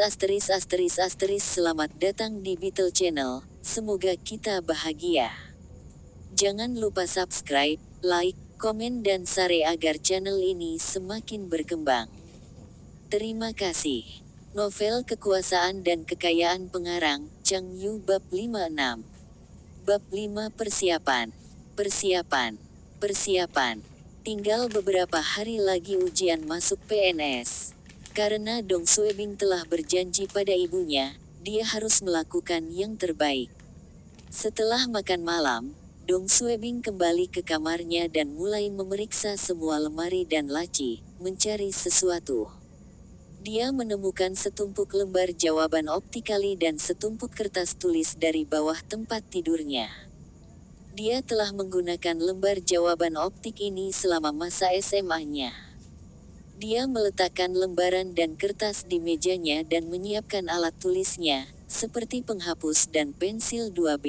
Selamat datang di Beetle Channel, semoga kita bahagia. Jangan lupa subscribe, like, komen dan share agar channel ini semakin berkembang. Terima kasih. Novel Kekuasaan dan Kekayaan Pengarang, Chang Yu Bab 56. Bab 5 Persiapan. Tinggal beberapa hari lagi ujian masuk PNS. Karena Dong Suebing telah berjanji pada ibunya, dia harus melakukan yang terbaik. Setelah makan malam, Dong Suebing kembali ke kamarnya dan mulai memeriksa semua lemari dan laci, mencari sesuatu. Dia menemukan setumpuk lembar jawaban optikali dan setumpuk kertas tulis dari bawah tempat tidurnya. Dia telah menggunakan lembar jawaban optik ini selama masa SMA-nya. Dia meletakkan lembaran dan kertas di mejanya dan menyiapkan alat tulisnya, seperti penghapus dan pensil 2B.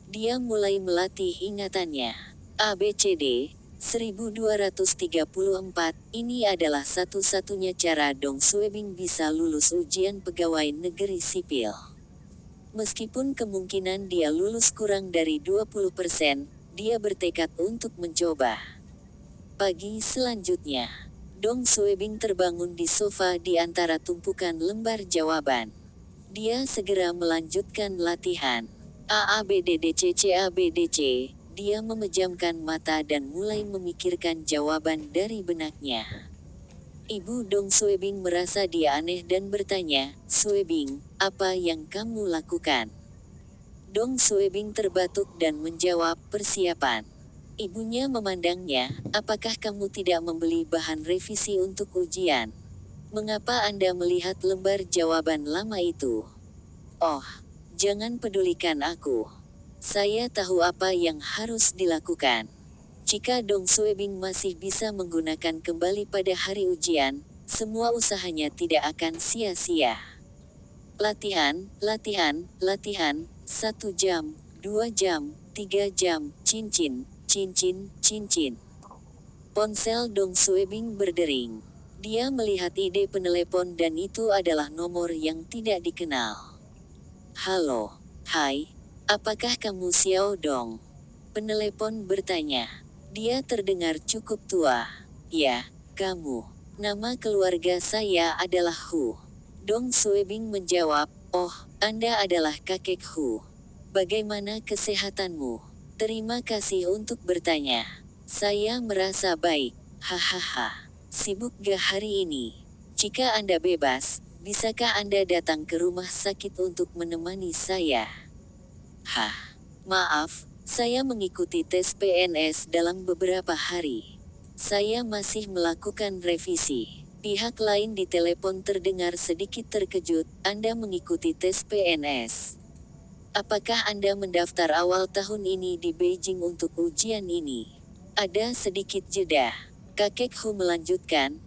Dia mulai melatih ingatannya. ABCD, 1234, ini adalah satu-satunya cara Dong Suebing bisa lulus ujian pegawai negeri sipil. Meskipun kemungkinan dia lulus kurang dari 20%, dia bertekad untuk mencoba. Pagi selanjutnya, Dong Suebing terbangun di sofa di antara tumpukan lembar jawaban. Dia segera melanjutkan latihan. AABDDCCABDC, dia memejamkan mata dan mulai memikirkan jawaban dari benaknya. Ibu Dong Suebing merasa dia aneh dan bertanya, "Suebing, apa yang kamu lakukan?" Dong Suebing terbatuk dan menjawab, "Persiapan." Ibunya memandangnya, "Apakah kamu tidak membeli bahan revisi untuk ujian? Mengapa Anda melihat lembar jawaban lama itu?" "Oh, jangan pedulikan aku. Saya tahu apa yang harus dilakukan." Jika Dong Suebing masih bisa menggunakan kembali pada hari ujian, semua usahanya tidak akan sia-sia. Latihan, 1 jam, 2 jam, 3 jam, cincin. Ponsel Dong Suebing berdering. Dia melihat ide penelepon dan itu adalah nomor yang tidak dikenal. "Halo, hai, apakah kamu Xiao Dong?" Penelepon bertanya. Dia terdengar cukup tua. "Ya, kamu. Nama keluarga saya adalah Hu." Dong Suebing menjawab, "Oh, Anda adalah kakek Hu. Bagaimana kesehatanmu?" "Terima kasih untuk bertanya. Saya merasa baik. Hahaha. Sibuk gak hari ini? Jika Anda bebas, bisakah Anda datang ke rumah sakit untuk menemani saya?" "Hah? Maaf, saya mengikuti tes PNS dalam beberapa hari. Saya masih melakukan revisi." Pihak lain di telepon terdengar sedikit terkejut, "Anda mengikuti tes PNS? Apakah Anda mendaftar awal tahun ini di Beijing untuk ujian ini?" Ada sedikit jeda. Kakek Hu melanjutkan,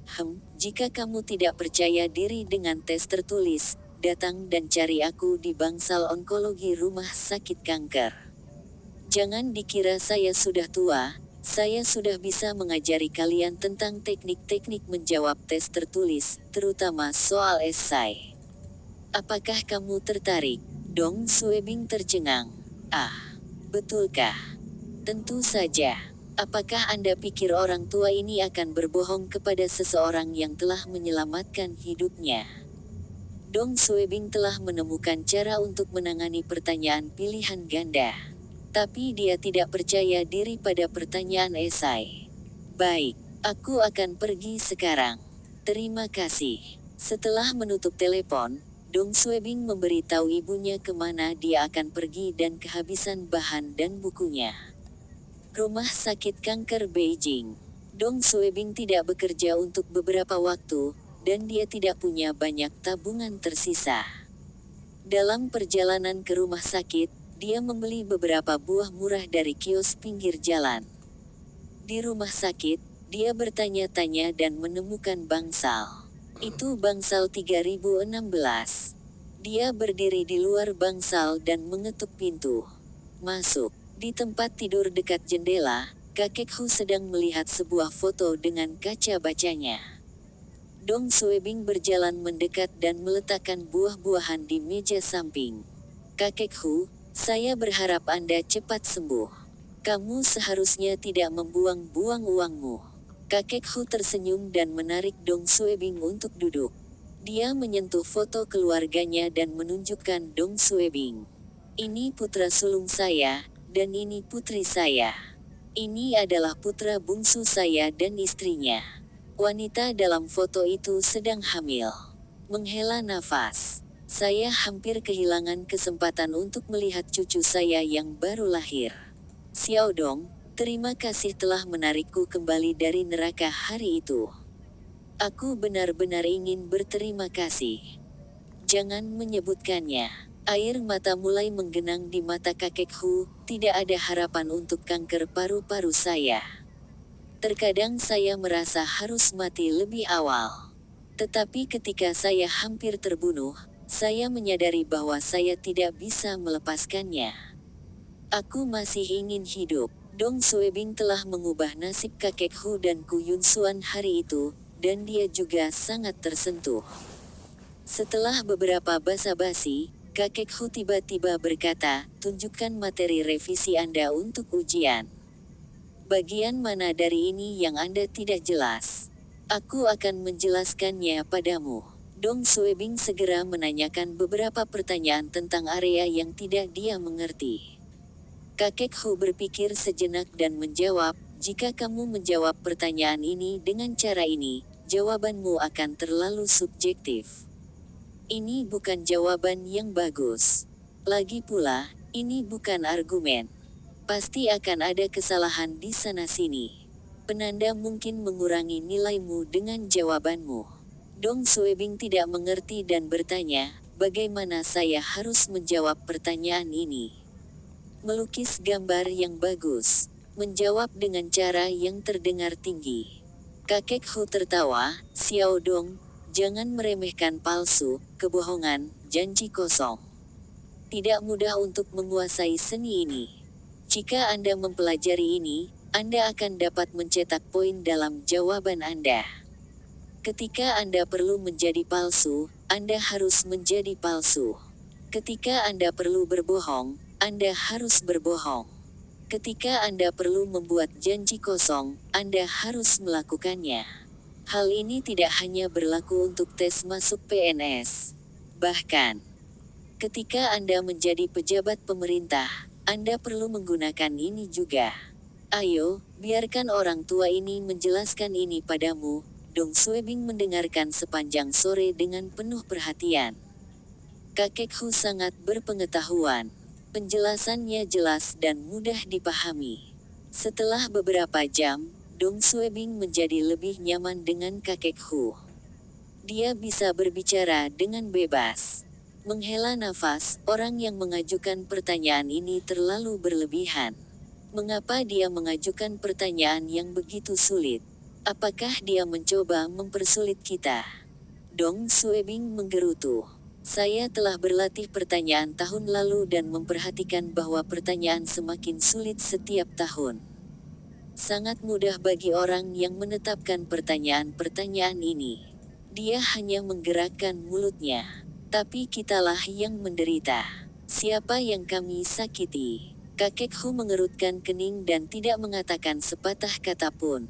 "Jika kamu tidak percaya diri dengan tes tertulis, datang dan cari aku di bangsal onkologi rumah sakit kanker. Jangan dikira saya sudah tua, saya sudah bisa mengajari kalian tentang teknik-teknik menjawab tes tertulis, terutama soal esai. Apakah kamu tertarik?" Dong Suebing tercengang. "Ah, betulkah? Tentu saja. Apakah Anda pikir orang tua ini akan berbohong kepada seseorang yang telah menyelamatkan hidupnya?" Dong Suebing telah menemukan cara untuk menangani pertanyaan pilihan ganda. Tapi dia tidak percaya diri pada pertanyaan esai. "Baik, aku akan pergi sekarang. Terima kasih." Setelah menutup telepon, Dong Suebing memberitahu ibunya kemana dia akan pergi dan kehabisan bahan dan bukunya. Rumah Sakit Kanker Beijing. Dong Suebing tidak bekerja untuk beberapa waktu, dan dia tidak punya banyak tabungan tersisa. Dalam perjalanan ke rumah sakit, dia membeli beberapa buah murah dari kios pinggir jalan. Di rumah sakit, dia bertanya-tanya dan menemukan bangsal. Itu bangsal 3016. Dia berdiri di luar bangsal dan mengetuk pintu. Masuk. Di tempat tidur dekat jendela, kakek Hu sedang melihat sebuah foto dengan kaca bacanya. Dong Suebing berjalan mendekat dan meletakkan buah-buahan di meja samping. Kakek Hu, saya berharap Anda cepat sembuh. Kamu seharusnya tidak membuang-buang uangmu. Kakek Hu tersenyum dan menarik Dong Suebing untuk duduk. Dia menyentuh foto keluarganya dan menunjukkan Dong Suebing. Ini putra sulung saya, dan ini putri saya. Ini adalah putra bungsu saya dan istrinya. Wanita dalam foto itu sedang hamil. Menghela nafas. Saya hampir kehilangan kesempatan untuk melihat cucu saya yang baru lahir. Xiao Dong, terima kasih telah menarikku kembali dari neraka hari itu. Aku benar-benar ingin berterima kasih. Jangan menyebutkannya. Air mata mulai menggenang di mata kakek Hu, tidak ada harapan untuk kanker paru-paru saya. Terkadang saya merasa harus mati lebih awal. Tetapi ketika saya hampir terbunuh, saya menyadari bahwa saya tidak bisa melepaskannya. Aku masih ingin hidup. Dong Suebing telah mengubah nasib kakek Hu dan Ku Yun Xuan hari itu, dan dia juga sangat tersentuh. Setelah beberapa basa-basi, kakek Hu tiba-tiba berkata, tunjukkan materi revisi Anda untuk ujian. Bagian mana dari ini yang Anda tidak jelas? Aku akan menjelaskannya padamu. Dong Suebing segera menanyakan beberapa pertanyaan tentang area yang tidak dia mengerti. Kakek Hu berpikir sejenak dan menjawab, jika kamu menjawab pertanyaan ini dengan cara ini, jawabanmu akan terlalu subjektif. Ini bukan jawaban yang bagus. Lagi pula, ini bukan argumen. Pasti akan ada kesalahan di sana-sini. Penanda mungkin mengurangi nilaimu dengan jawabanmu. Dong Suebing tidak mengerti dan bertanya, bagaimana saya harus menjawab pertanyaan ini? Melukis gambar yang bagus. Menjawab dengan cara yang terdengar tinggi. Kakek Hu tertawa, Xiao Dong, jangan meremehkan palsu, kebohongan, janji kosong. Tidak mudah untuk menguasai seni ini. Jika Anda mempelajari ini, Anda akan dapat mencetak poin dalam jawaban Anda. Ketika Anda perlu menjadi palsu, Anda harus menjadi palsu. Ketika Anda perlu berbohong, Anda harus berbohong. Ketika Anda perlu membuat janji kosong, Anda harus melakukannya. Hal ini tidak hanya berlaku untuk tes masuk PNS. Bahkan, ketika Anda menjadi pejabat pemerintah, Anda perlu menggunakan ini juga. Ayo, biarkan orang tua ini menjelaskan ini padamu. Dong Suebing mendengarkan sepanjang sore dengan penuh perhatian. Kakek Hu sangat berpengetahuan. Penjelasannya jelas dan mudah dipahami. Setelah beberapa jam, Dong Suebing menjadi lebih nyaman dengan kakek Hu. Dia bisa berbicara dengan bebas. Menghela nafas, orang yang mengajukan pertanyaan ini terlalu berlebihan. Mengapa dia mengajukan pertanyaan yang begitu sulit? Apakah dia mencoba mempersulit kita? Dong Suebing menggerutu. Saya telah berlatih pertanyaan tahun lalu dan memperhatikan bahwa pertanyaan semakin sulit setiap tahun. Sangat mudah bagi orang yang menetapkan pertanyaan-pertanyaan ini. Dia hanya menggerakkan mulutnya. Tapi kitalah yang menderita. Siapa yang kami sakiti? Kakek Hu mengerutkan kening dan tidak mengatakan sepatah kata pun.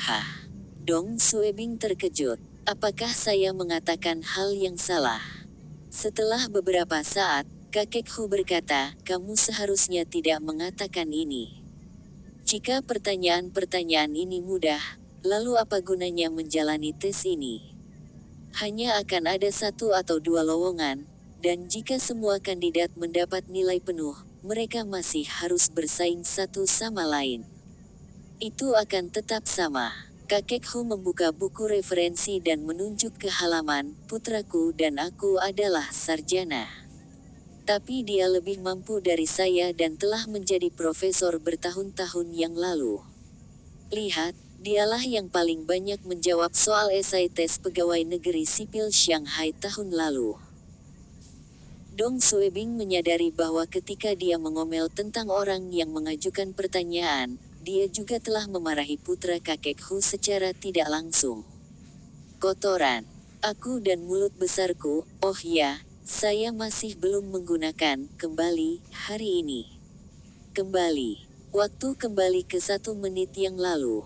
Hah? Dong Suebing terkejut. Apakah saya mengatakan hal yang salah? Setelah beberapa saat, kakek Hu berkata, kamu seharusnya tidak mengatakan ini. Jika pertanyaan-pertanyaan ini mudah, lalu apa gunanya menjalani tes ini? Hanya akan ada satu atau dua lowongan, dan jika semua kandidat mendapat nilai penuh, mereka masih harus bersaing satu sama lain. Itu akan tetap sama. Kakek Hu membuka buku referensi dan menunjuk ke halaman, putraku dan aku adalah sarjana. Tapi dia lebih mampu dari saya dan telah menjadi profesor bertahun-tahun yang lalu. Lihat, dialah yang paling banyak menjawab soal esai tes pegawai negeri sipil Shanghai tahun lalu. Dong Suebing menyadari bahwa ketika dia mengomel tentang orang yang mengajukan pertanyaan, dia juga telah memarahi putra kakek Hu secara tidak langsung. Kotoran. Aku dan mulut besarku, oh ya, saya masih belum menggunakan kembali hari ini. Kembali. Waktu kembali ke 1 menit yang lalu.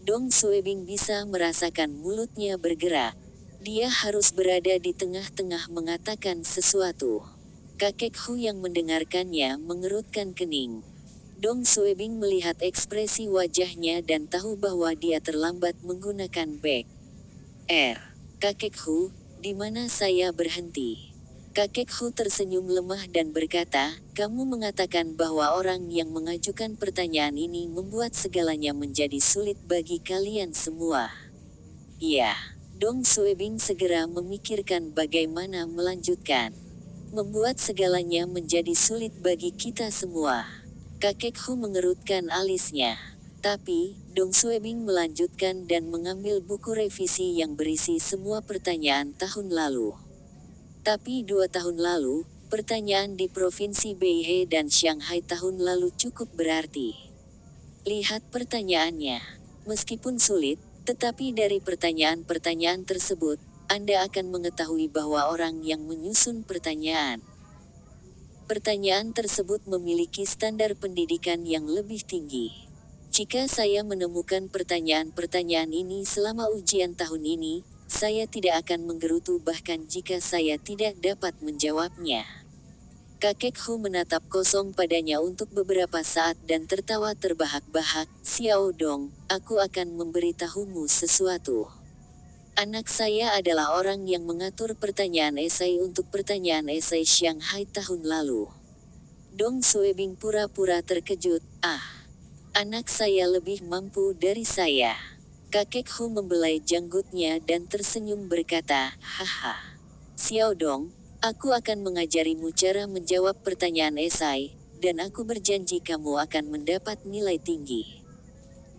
Dong Suebing bisa merasakan mulutnya bergerak. Dia harus berada di tengah-tengah mengatakan sesuatu. Kakek Hu yang mendengarkannya mengerutkan kening. Dong Suebing melihat ekspresi wajahnya dan tahu bahwa dia terlambat menggunakan back. Kakek Hu, di mana saya berhenti? Kakek Hu tersenyum lemah dan berkata, kamu mengatakan bahwa orang yang mengajukan pertanyaan ini membuat segalanya menjadi sulit bagi kalian semua. Ya. Dong Suebing segera memikirkan bagaimana melanjutkan. Membuat segalanya menjadi sulit bagi kita semua. Kakek Hu mengerutkan alisnya. Tapi, Dong Suebing melanjutkan dan mengambil buku revisi yang berisi semua pertanyaan tahun lalu. Tapi 2 tahun lalu, pertanyaan di Provinsi Beihai dan Shanghai tahun lalu cukup berarti. Lihat pertanyaannya. Meskipun sulit, tetapi dari pertanyaan-pertanyaan tersebut, Anda akan mengetahui bahwa orang yang menyusun pertanyaan tersebut memiliki standar pendidikan yang lebih tinggi. Jika saya menemukan pertanyaan-pertanyaan ini selama ujian tahun ini, saya tidak akan menggerutu bahkan jika saya tidak dapat menjawabnya. Kakek Hu menatap kosong padanya untuk beberapa saat dan tertawa terbahak-bahak. Xiao Dong, aku akan memberitahumu sesuatu. Anak saya adalah orang yang mengatur pertanyaan esai untuk pertanyaan esai Shanghai tahun lalu. Dong Suebing pura-pura terkejut. Anak saya lebih mampu dari saya. Kakek Hu membelai janggutnya dan tersenyum berkata, haha. Xiao Dong, aku akan mengajarimu cara menjawab pertanyaan esai, dan aku berjanji kamu akan mendapat nilai tinggi.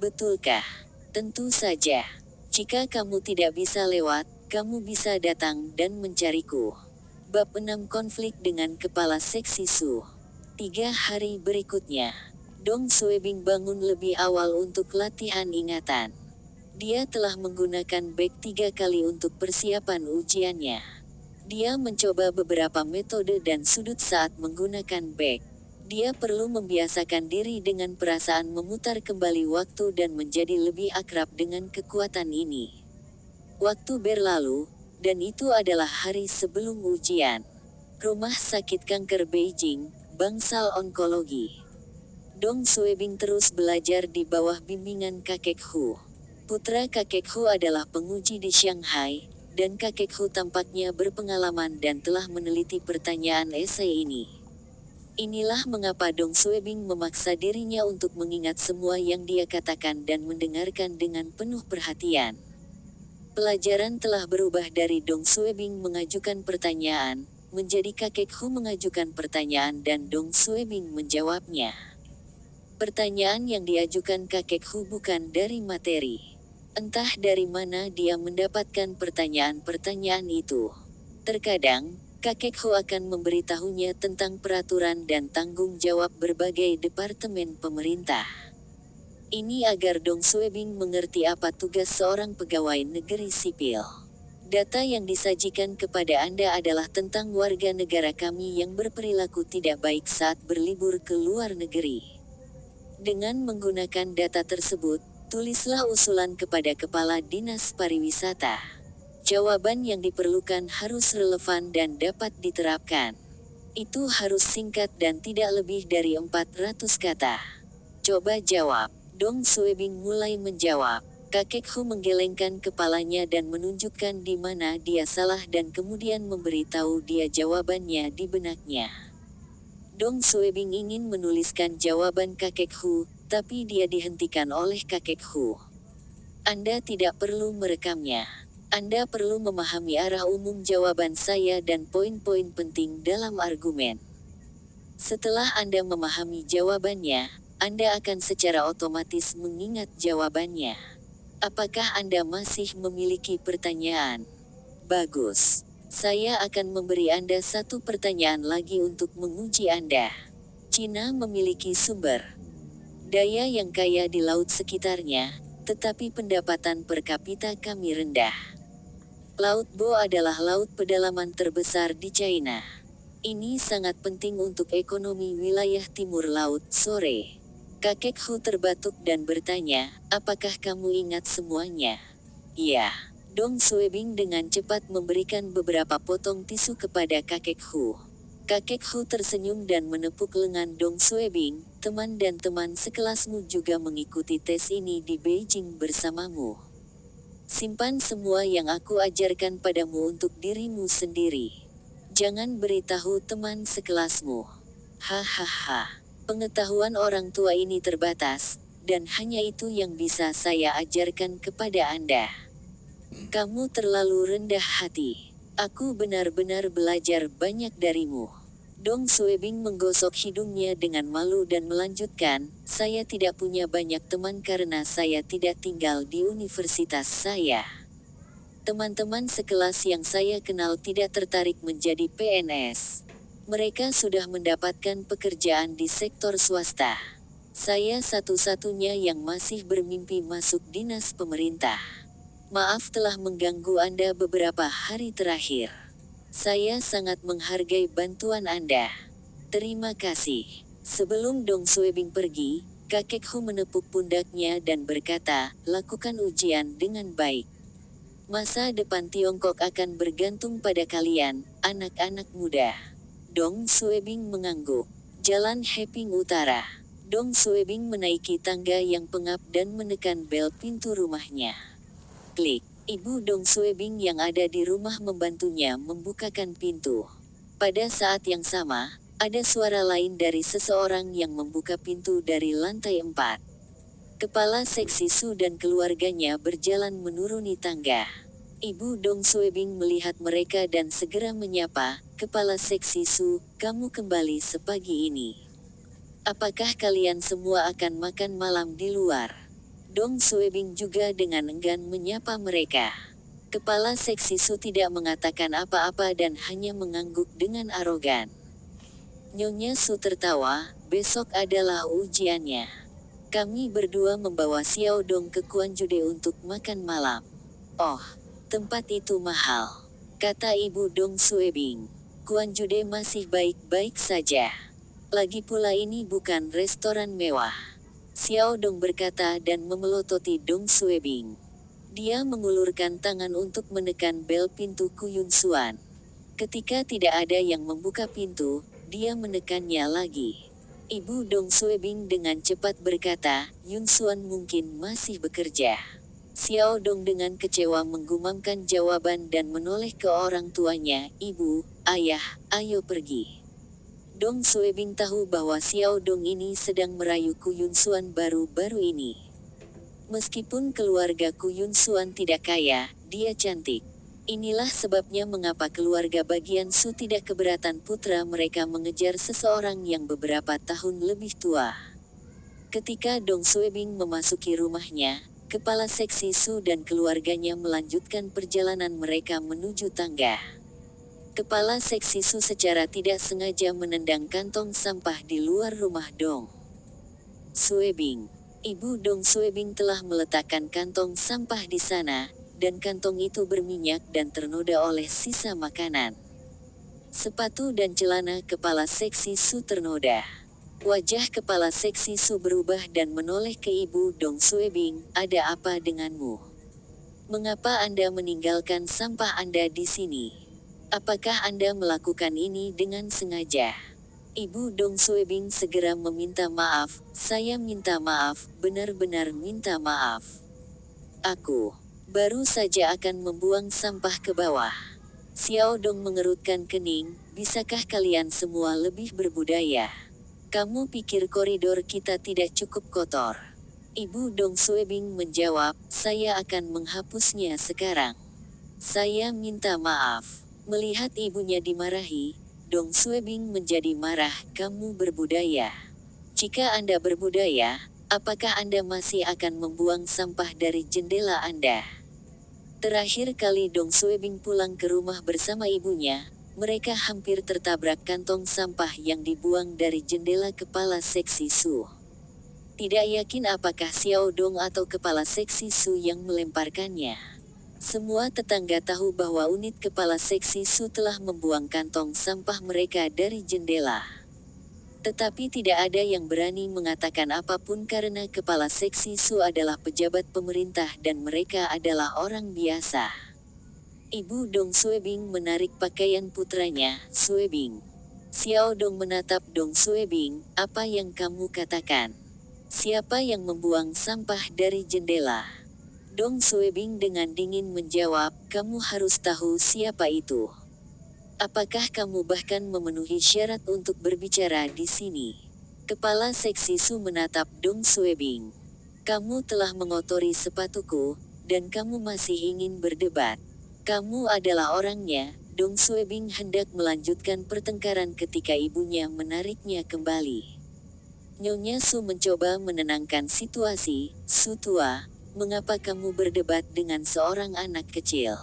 Betulkah? Tentu saja. Jika kamu tidak bisa lewat, kamu bisa datang dan mencariku. Bab 6 Konflik dengan Kepala Seksi Su. 3 hari berikutnya. Dong Suebing bangun lebih awal untuk latihan ingatan. Dia telah menggunakan back 3 kali untuk persiapan ujiannya. Dia mencoba beberapa metode dan sudut saat menggunakan back. Dia perlu membiasakan diri dengan perasaan memutar kembali waktu dan menjadi lebih akrab dengan kekuatan ini. Waktu berlalu, dan itu adalah hari sebelum ujian. Rumah Sakit Kanker Beijing, Bangsal Onkologi. Dong Suebing terus belajar di bawah bimbingan kakek Hu. Putra kakek Hu adalah penguji di Shanghai, dan kakek Hu tampaknya berpengalaman dan telah meneliti pertanyaan esai ini. Inilah mengapa Dong Suebing memaksa dirinya untuk mengingat semua yang dia katakan dan mendengarkan dengan penuh perhatian. Pelajaran telah berubah dari Dong Suebing mengajukan pertanyaan, menjadi kakek Hu mengajukan pertanyaan dan Dong Suebing menjawabnya. Pertanyaan yang diajukan kakek Hu bukan dari materi. Entah dari mana dia mendapatkan pertanyaan-pertanyaan itu. Terkadang, kakek Hu akan memberitahunya tentang peraturan dan tanggung jawab berbagai departemen pemerintah. Ini agar Dong Suebing mengerti apa tugas seorang pegawai negeri sipil. Data yang disajikan kepada Anda adalah tentang warga negara kami yang berperilaku tidak baik saat berlibur ke luar negeri. Dengan menggunakan data tersebut, tulislah usulan kepada Kepala Dinas Pariwisata. Jawaban yang diperlukan harus relevan dan dapat diterapkan. Itu harus singkat dan tidak lebih dari 400 kata. Coba jawab. Dong Suebing mulai menjawab. Kakek Hu menggelengkan kepalanya dan menunjukkan di mana dia salah dan kemudian memberitahu dia jawabannya di benaknya. Dong Suebing ingin menuliskan jawaban kakek Hu, tapi dia dihentikan oleh kakek Hu. Anda tidak perlu merekamnya. Anda perlu memahami arah umum jawaban saya dan poin-poin penting dalam argumen. Setelah Anda memahami jawabannya, Anda akan secara otomatis mengingat jawabannya. Apakah Anda masih memiliki pertanyaan? Bagus. Saya akan memberi Anda satu pertanyaan lagi untuk menguji Anda. Cina memiliki sumber daya yang kaya di laut sekitarnya, tetapi pendapatan per kapita kami rendah. Laut Bo adalah laut pedalaman terbesar di China. Ini sangat penting untuk ekonomi wilayah timur laut. Sore, kakek Hu terbatuk dan bertanya, apakah kamu ingat semuanya? Ya, Dong Suebing dengan cepat memberikan beberapa potong tisu kepada kakek Hu. Kakek Hu tersenyum dan menepuk lengan Dong Suebing. Teman dan teman sekelasmu juga mengikuti tes ini di Beijing bersamamu. Simpan semua yang aku ajarkan padamu untuk dirimu sendiri. Jangan beritahu teman sekelasmu. Hahaha. Pengetahuan orang tua ini terbatas, dan hanya itu yang bisa saya ajarkan kepada Anda. Kamu terlalu rendah hati. Aku benar-benar belajar banyak darimu. Dong Suebing menggosok hidungnya dengan malu dan melanjutkan, saya tidak punya banyak teman karena saya tidak tinggal di universitas saya. Teman-teman sekelas yang saya kenal tidak tertarik menjadi PNS. Mereka sudah mendapatkan pekerjaan di sektor swasta. Saya satu-satunya yang masih bermimpi masuk dinas pemerintah. Maaf telah mengganggu Anda beberapa hari terakhir. Saya sangat menghargai bantuan Anda. Terima kasih. Sebelum Dong Suebing pergi, kakek Hu menepuk pundaknya dan berkata, lakukan ujian dengan baik. Masa depan Tiongkok akan bergantung pada kalian, anak-anak muda. Dong Suebing mengangguk. Jalan Heping Utara. Dong Suebing menaiki tangga yang pengap dan menekan bel pintu rumahnya. Klik. Ibu Dong Suebing yang ada di rumah membantunya membukakan pintu. Pada saat yang sama, ada suara lain dari seseorang yang membuka pintu dari lantai 4. Kepala Seksi Su dan keluarganya berjalan menuruni tangga. Ibu Dong Suebing melihat mereka dan segera menyapa, Kepala Seksi Su, kamu kembali sepagi ini. Apakah kalian semua akan makan malam di luar? Dong Suebing juga dengan enggan menyapa mereka. Kepala Seksi Su tidak mengatakan apa-apa dan hanya mengangguk dengan arogan. Nyonya Su tertawa, besok adalah ujiannya. Kami berdua membawa Xiao Dong ke Kuanjude untuk makan malam. Oh, tempat itu mahal, kata Ibu Dong Suebing. Kuanjude masih baik-baik saja. Lagi pula ini bukan restoran mewah. Xiao Dong berkata dan memelototi Dong Suebing. Dia mengulurkan tangan untuk menekan bel pintu Ku Yun Xuan. Ketika tidak ada yang membuka pintu, dia menekannya lagi. Ibu Dong Suebing dengan cepat berkata, Yun Xuan mungkin masih bekerja. Xiao Dong dengan kecewa menggumamkan jawaban dan menoleh ke orang tuanya, Ibu, Ayah, ayo pergi. Dong Suebing tahu bahwa Xiao Dong ini sedang merayu Ku Yun Xuan baru-baru ini. Meskipun keluarga Ku Yun Xuan tidak kaya, dia cantik. Inilah sebabnya mengapa keluarga bagian Su tidak keberatan putra mereka mengejar seseorang yang beberapa tahun lebih tua. Ketika Dong Suebing memasuki rumahnya, Kepala Seksi Su dan keluarganya melanjutkan perjalanan mereka menuju tangga. Kepala Seksi Su secara tidak sengaja menendang kantong sampah di luar rumah Dong Suebing. Ibu Dong Suebing telah meletakkan kantong sampah di sana, dan kantong itu berminyak dan ternoda oleh sisa makanan. Sepatu dan celana Kepala Seksi Su ternoda. Wajah Kepala Seksi Su berubah dan menoleh ke Ibu Dong Suebing, ada apa denganmu? Mengapa Anda meninggalkan sampah Anda di sini? Apakah Anda melakukan ini dengan sengaja? Ibu Dong Suebing segera meminta maaf, saya minta maaf, benar-benar minta maaf. Aku baru saja akan membuang sampah ke bawah. Xiao Dong mengerutkan kening, bisakah kalian semua lebih berbudaya? Kamu pikir koridor kita tidak cukup kotor? Ibu Dong Suebing menjawab, saya akan menghapusnya sekarang. Saya minta maaf. Melihat ibunya dimarahi, Dong Suebing menjadi marah, kamu berbudaya. Jika Anda berbudaya, apakah Anda masih akan membuang sampah dari jendela Anda? Terakhir kali Dong Suebing pulang ke rumah bersama ibunya, mereka hampir tertabrak kantong sampah yang dibuang dari jendela Kepala Seksi Su. Tidak yakin apakah Xiao Dong atau Kepala Seksi Su yang melemparkannya. Semua tetangga tahu bahwa unit kepala seksi Su telah membuang kantong sampah mereka dari jendela. Tetapi tidak ada yang berani mengatakan apapun karena kepala seksi Su adalah pejabat pemerintah dan mereka adalah orang biasa. Ibu Dong Suebing menarik pakaian putranya, Suebing. Xiao Dong menatap Dong Suebing, apa yang kamu katakan? Siapa yang membuang sampah dari jendela? Dong Suebing dengan dingin menjawab, kamu harus tahu siapa itu. Apakah kamu bahkan memenuhi syarat untuk berbicara di sini? Kepala seksi Su menatap Dong Suebing. Kamu telah mengotori sepatuku, dan kamu masih ingin berdebat. Kamu adalah orangnya. Dong Suebing hendak melanjutkan pertengkaran ketika ibunya menariknya kembali. Nyonya Su mencoba menenangkan situasi, Su tua, mengapa kamu berdebat dengan seorang anak kecil?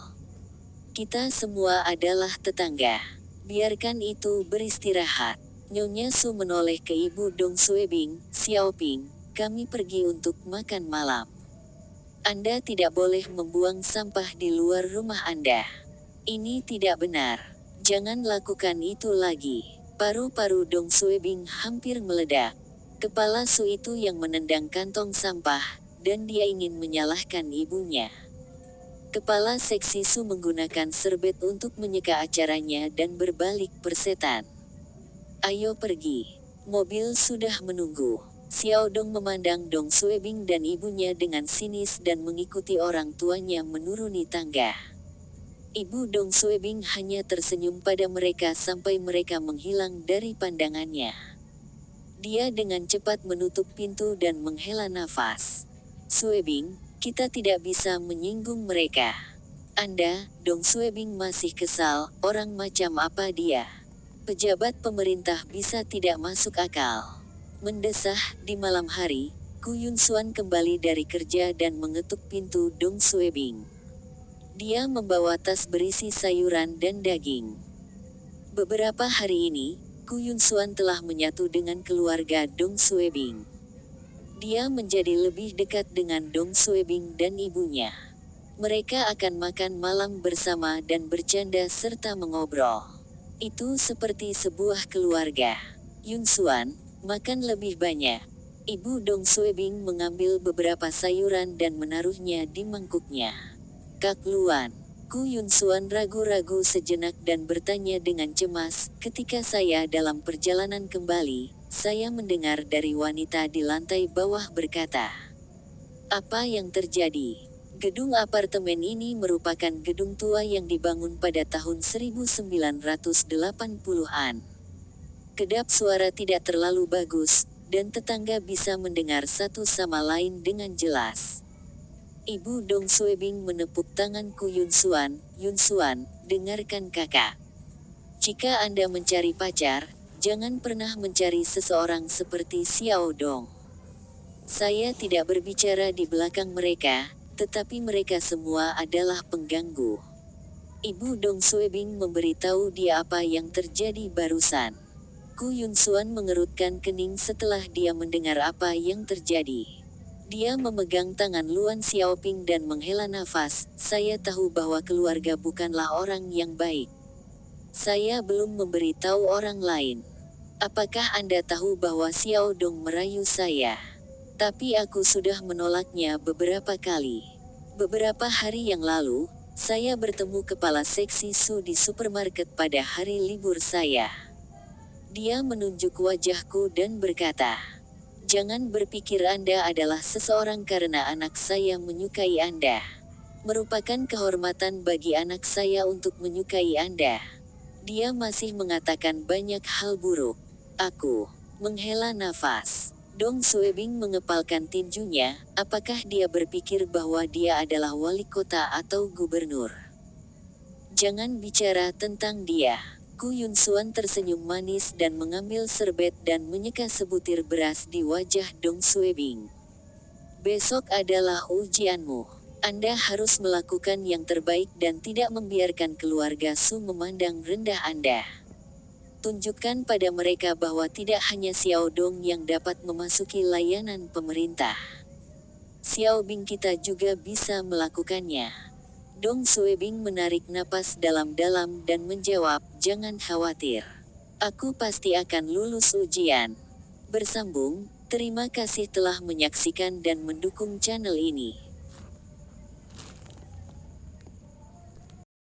Kita semua adalah tetangga. Biarkan itu beristirahat. Nyonya Su menoleh ke ibu Dong Suebing, Xiaoping, kami pergi untuk makan malam. Anda tidak boleh membuang sampah di luar rumah Anda. Ini tidak benar. Jangan lakukan itu lagi. Paru-paru Dong Suebing hampir meledak. Kepala Su itu yang menendang kantong sampah, dan dia ingin menyalahkan ibunya. Kepala seksi Su menggunakan serbet untuk menyeka acaranya dan berbalik persetan. Ayo pergi. Mobil sudah menunggu. Xiao Dong memandang Dong Suebing dan ibunya dengan sinis dan mengikuti orang tuanya menuruni tangga. Ibu Dong Suebing hanya tersenyum pada mereka sampai mereka menghilang dari pandangannya. Dia dengan cepat menutup pintu dan menghela nafas. Suebing, kita tidak bisa menyinggung mereka. Anda, Dong Suebing masih kesal, orang macam apa dia? Pejabat pemerintah bisa tidak masuk akal. Mendesah, di malam hari, Ku Yun Xuan kembali dari kerja dan mengetuk pintu Dong Suebing. Dia membawa tas berisi sayuran dan daging. Beberapa hari ini, Ku Yun Xuan telah menyatu dengan keluarga Dong Suebing. Dia menjadi lebih dekat dengan Dong Suebing dan ibunya. Mereka akan makan malam bersama dan bercanda serta mengobrol. Itu seperti sebuah keluarga. Yun Xuan, makan lebih banyak. Ibu Dong Suebing mengambil beberapa sayuran dan menaruhnya di mangkuknya. Kak Luan. Ku Yun Xuan ragu-ragu sejenak dan bertanya dengan cemas, ketika saya dalam perjalanan kembali, saya mendengar dari wanita di lantai bawah berkata, apa yang terjadi? Gedung apartemen ini merupakan gedung tua yang dibangun pada tahun 1980-an. Kedap suara tidak terlalu bagus, dan tetangga bisa mendengar satu sama lain dengan jelas. Ibu Dong Suebing menepuk tangan Ku Yun Xuan, Yun Xuan, dengarkan kakak. Jika Anda mencari pacar, jangan pernah mencari seseorang seperti Xiao Dong. Saya tidak berbicara di belakang mereka, tetapi mereka semua adalah pengganggu. Ibu Dong Suebing memberitahu dia apa yang terjadi barusan. Ku Yun Xuan mengerutkan kening setelah dia mendengar apa yang terjadi. Dia memegang tangan Luan Xiaoping dan menghela nafas, saya tahu bahwa keluarga bukanlah orang yang baik. Saya belum memberitahu orang lain. Apakah Anda tahu bahwa Xiao Dong merayu saya? Tapi aku sudah menolaknya beberapa kali. Beberapa hari yang lalu, saya bertemu kepala seksi Su di supermarket pada hari libur saya. Dia menunjuk wajahku dan berkata, jangan berpikir Anda adalah seseorang karena anak saya menyukai Anda. Merupakan kehormatan bagi anak saya untuk menyukai Anda. Dia masih mengatakan banyak hal buruk. Aku menghela nafas. Dong Suebing mengepalkan tinjunya, apakah dia berpikir bahwa dia adalah wali kota atau gubernur? Jangan bicara tentang dia. Ku Yun Xuan tersenyum manis dan mengambil serbet dan menyeka sebutir beras di wajah Dong Suebing. Besok adalah ujianmu. Anda harus melakukan yang terbaik dan tidak membiarkan keluarga Su memandang rendah Anda. Tunjukkan pada mereka bahwa tidak hanya Xiao Dong yang dapat memasuki layanan pemerintah. Xiao Bing kita juga bisa melakukannya. Dong Suebing menarik napas dalam-dalam dan menjawab, "Jangan khawatir. Aku pasti akan lulus ujian." Bersambung, terima kasih telah menyaksikan dan mendukung channel ini.